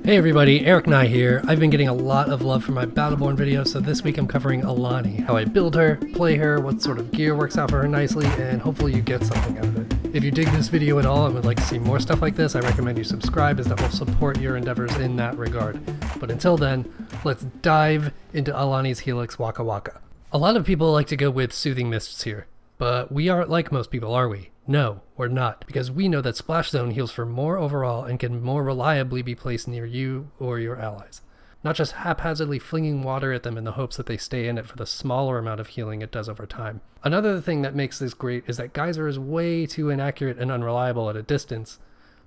Hey everybody, Erik and I here. I've been getting a lot of love for my Battleborn videos, so this week I'm covering Alani, how I build her, play her, what sort of gear works out for her nicely, and hopefully you get something out of it. If you dig this video at all and would like to see more stuff like this, I recommend you subscribe, as that will support your endeavors in that regard. But until then, let's dive into Alani's Helix Waka Waka. A lot of people like to go with Soothing Mists here, but we aren't like most people, are we? No, we're not, because we know that Splash Zone heals for more overall and can more reliably be placed near you or your allies. Not just haphazardly flinging water at them in the hopes that they stay in it for the smaller amount of healing it does over time. Another thing that makes this great is that Geyser is way too inaccurate and unreliable at a distance,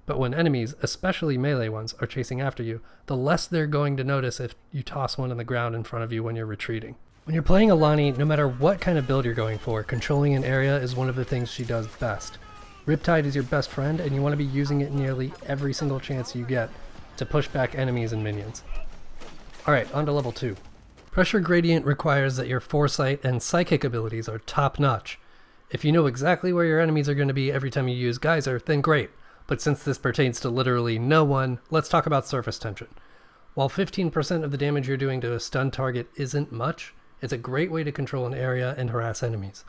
but when enemies, especially melee ones, are chasing after you, the less they're going to notice if you toss one on the ground in front of you when you're retreating. When you're playing Alani, no matter what kind of build you're going for, controlling an area is one of the things she does best. Riptide is your best friend, and you want to be using it nearly every single chance you get to push back enemies and minions. Alright, on to level 2. Pressure Gradient requires that your foresight and psychic abilities are top notch. If you know exactly where your enemies are going to be every time you use Geyser, then great, but since this pertains to literally no one, let's talk about surface tension. While 15% of the damage you're doing to a stun target isn't much, it's a great way to control an area and harass enemies.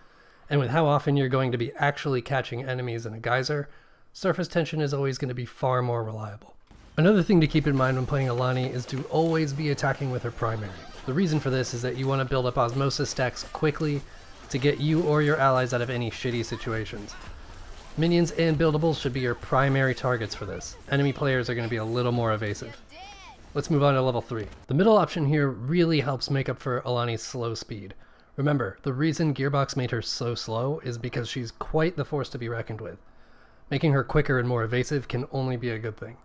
And with how often you're going to be actually catching enemies in a Geyser, surface tension is always going to be far more reliable. Another thing to keep in mind when playing Alani is to always be attacking with her primary. The reason for this is that you want to build up osmosis stacks quickly to get you or your allies out of any shitty situations. Minions and buildables should be your primary targets for this. Enemy players are going to be a little more evasive. Let's move on to level 3. The middle option here really helps make up for Alani's slow speed. Remember, the reason Gearbox made her so slow is because she's quite the force to be reckoned with. Making her quicker and more evasive can only be a good thing.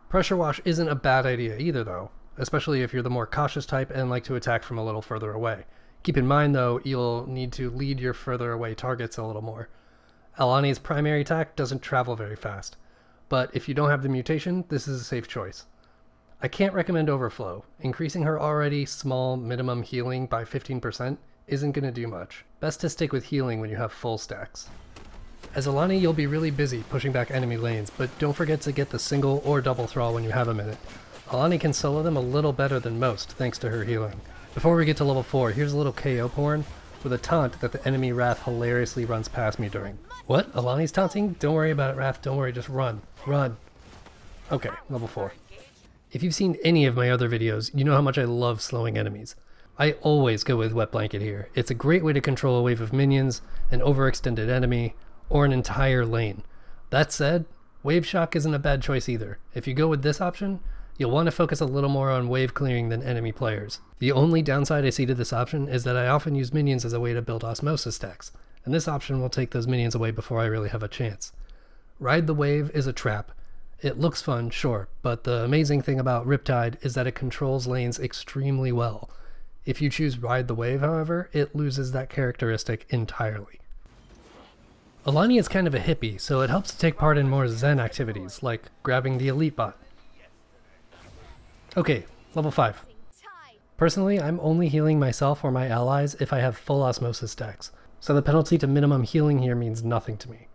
Pressure Wash isn't a bad idea either though, especially if you're the more cautious type and like to attack from a little further away. Keep in mind though, you'll need to lead your further away targets a little more. Alani's primary attack doesn't travel very fast, but if you don't have the mutation, this is a safe choice. I can't recommend Overflow. Increasing her already small minimum healing by 15% isn't going to do much. Best to stick with healing when you have full stacks. As Alani, you'll be really busy pushing back enemy lanes, but don't forget to get the single or double thrall when you have a minute. Alani can solo them a little better than most thanks to her healing. Before we get to level 4, here's a little KO porn with a taunt that the enemy Wrath hilariously runs past me during. What? Alani's taunting? Don't worry about it, Wrath. Don't worry, just run. Run. Okay, level 4. If you've seen any of my other videos, you know how much I love slowing enemies. I always go with Wet Blanket here. It's a great way to control a wave of minions, an overextended enemy, or an entire lane. That said, Wave Shock isn't a bad choice either. If you go with this option, you'll want to focus a little more on wave clearing than enemy players. The only downside I see to this option is that I often use minions as a way to build osmosis stacks, and this option will take those minions away before I really have a chance. Ride the Wave is a trap. It looks fun, sure, but the amazing thing about Riptide is that it controls lanes extremely well. If you choose Ride the Wave, however, it loses that characteristic entirely. Alani is kind of a hippie, so it helps to take part in more zen activities, like grabbing the elite bot. Okay, level 5. Personally, I'm only healing myself or my allies if I have full osmosis stacks, so the penalty to minimum healing here means nothing to me.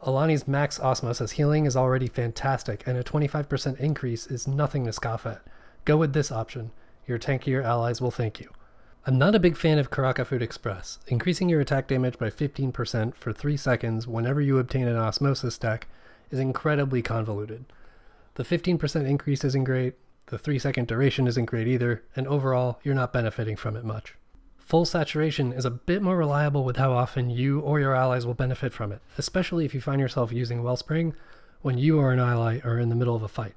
Alani's max osmosis healing is already fantastic, and a 25% increase is nothing to scoff at. Go with this option. Your tankier allies will thank you. I'm not a big fan of Karaka Food Express. Increasing your attack damage by 15% for 3 seconds whenever you obtain an osmosis stack is incredibly convoluted. The 15% increase isn't great, the 3-second duration isn't great either, and overall, you're not benefiting from it much. Full saturation is a bit more reliable with how often you or your allies will benefit from it, especially if you find yourself using Wellspring when you or an ally are in the middle of a fight.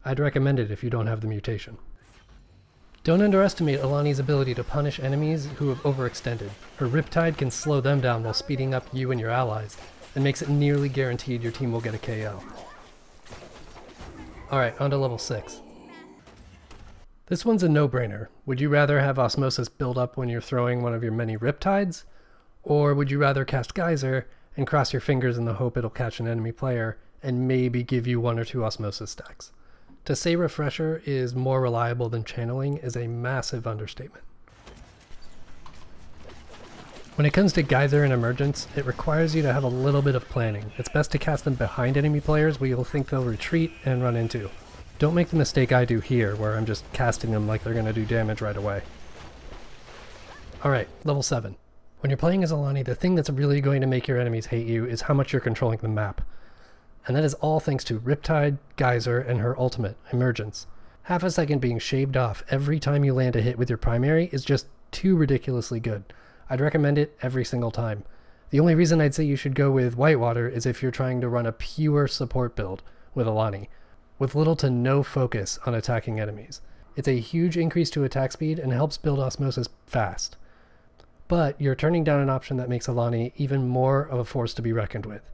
I'd recommend it if you don't have the mutation. Don't underestimate Alani's ability to punish enemies who have overextended. Her Riptide can slow them down while speeding up you and your allies, and makes it nearly guaranteed your team will get a KO. Alright, on to level 6. This one's a no-brainer. Would you rather have osmosis build up when you're throwing one of your many Riptides? Or would you rather cast Geyser and cross your fingers in the hope it'll catch an enemy player and maybe give you 1 or 2 osmosis stacks? To say Refresher is more reliable than channeling is a massive understatement. When it comes to Geyser and Emergence, it requires you to have a little bit of planning. It's best to cast them behind enemy players where you'll think they'll retreat and run into. Don't make the mistake I do here, where I'm just casting them like they're going to do damage right away. Alright, level 7. When you're playing as Alani, the thing that's really going to make your enemies hate you is how much you're controlling the map. And that is all thanks to Riptide, Geyser, and her ultimate, Emergence. Half a second being shaved off every time you land a hit with your primary is just too ridiculously good. I'd recommend it every single time. The only reason I'd say you should go with Whitewater is if you're trying to run a pure support build with Alani, with little to no focus on attacking enemies. It's a huge increase to attack speed and helps build osmosis fast. But you're turning down an option that makes Alani even more of a force to be reckoned with.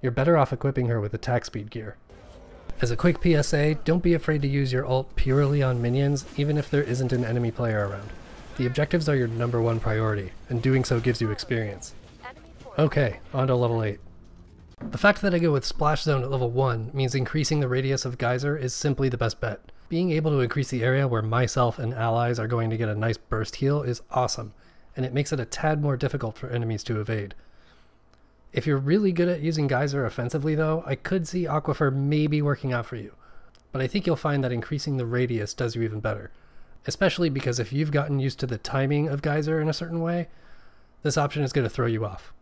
You're better off equipping her with attack speed gear. As a quick PSA, don't be afraid to use your ult purely on minions, even if there isn't an enemy player around. The objectives are your #1 priority, and doing so gives you experience. Okay, on to level 8. The fact that I go with Splash Zone at level 1 means increasing the radius of Geyser is simply the best bet. Being able to increase the area where myself and allies are going to get a nice burst heal is awesome, and it makes it a tad more difficult for enemies to evade. If you're really good at using Geyser offensively though, I could see Aquifer maybe working out for you. But I think you'll find that increasing the radius does you even better. Especially because if you've gotten used to the timing of Geyser in a certain way, this option is going to throw you off.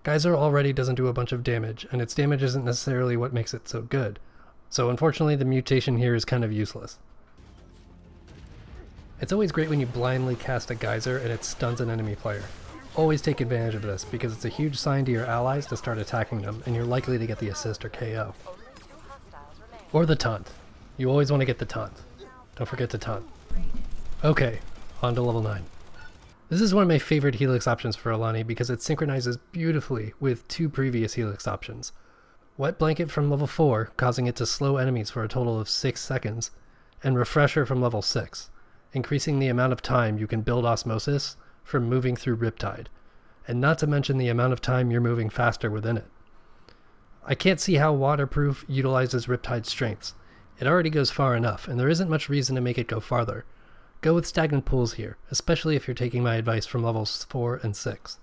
Geyser already doesn't do a bunch of damage, and its damage isn't necessarily what makes it so good. So unfortunately the mutation here is kind of useless. It's always great when you blindly cast a Geyser and it stuns an enemy player. Always take advantage of this, because it's a huge sign to your allies to start attacking them, and you're likely to get the assist or KO. Or the taunt. You always want to get the taunt. Don't forget to taunt. Okay, on to level 9. This is one of my favorite Helix options for Alani because it synchronizes beautifully with 2 previous Helix options. Wet Blanket from level 4, causing it to slow enemies for a total of 6 seconds, and Refresher from level 6, increasing the amount of time you can build osmosis from moving through Riptide, and not to mention the amount of time you're moving faster within it. I can't see how Waterproof utilizes Riptide's strengths. It already goes far enough, and there isn't much reason to make it go farther. Go with Stagnant Pools here, especially if you're taking my advice from levels 4 and 6.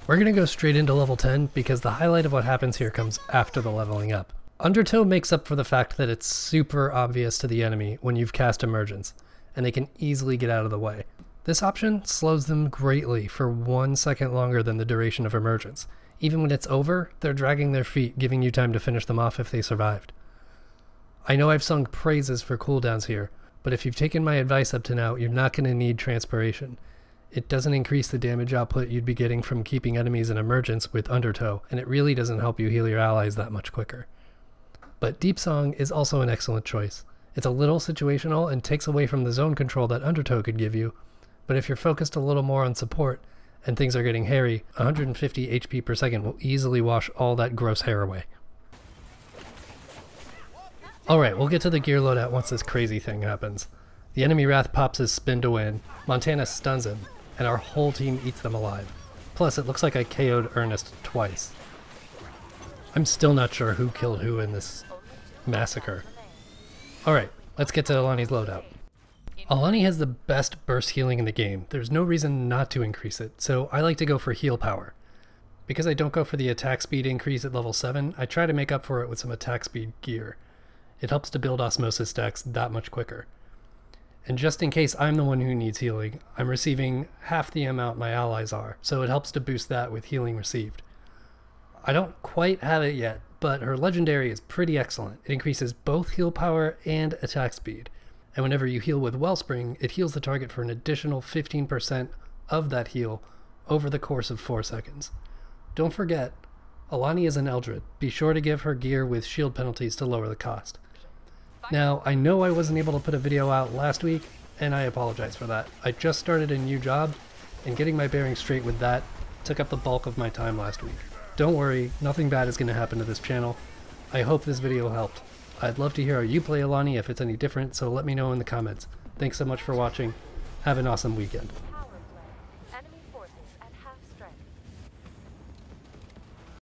We're going to go straight into level 10 because the highlight of what happens here comes after the leveling up. Undertow makes up for the fact that it's super obvious to the enemy when you've cast Emergence, and they can easily get out of the way. This option slows them greatly for 1 second longer than the duration of Emergence. Even when it's over, they're dragging their feet, giving you time to finish them off if they survived. I know I've sung praises for cooldowns here, but if you've taken my advice up to now, you're not going to need Transpiration. It doesn't increase the damage output you'd be getting from keeping enemies in Emergence with Undertow, and it really doesn't help you heal your allies that much quicker. But Deep Song is also an excellent choice. It's a little situational and takes away from the zone control that Undertow could give you, but if you're focused a little more on support and things are getting hairy, 150 HP per second will easily wash all that gross hair away. Alright, we'll get to the gear loadout once this crazy thing happens. The enemy Wrath pops his spin to win, Montana stuns him, and our whole team eats them alive. Plus, it looks like I KO'd Ernest twice. I'm still not sure who killed who in this massacre. Alright, let's get to Alani's loadout. Alani has the best burst healing in the game. There's no reason not to increase it, so I like to go for heal power. Because I don't go for the attack speed increase at level 7, I try to make up for it with some attack speed gear. It helps to build osmosis stacks that much quicker. And just in case I'm the one who needs healing, I'm receiving half the amount my allies are, so it helps to boost that with healing received. I don't quite have it yet, but her legendary is pretty excellent. It increases both heal power and attack speed. And whenever you heal with Wellspring, it heals the target for an additional 15% of that heal over the course of 4 seconds. Don't forget, Alani is an Eldred. Be sure to give her gear with shield penalties to lower the cost. Now, I know I wasn't able to put a video out last week, and I apologize for that. I just started a new job, and getting my bearings straight with that took up the bulk of my time last week. Don't worry, nothing bad is going to happen to this channel. I hope this video helped. I'd love to hear how you play Alani if it's any different, so let me know in the comments. Thanks so much for watching. Have an awesome weekend.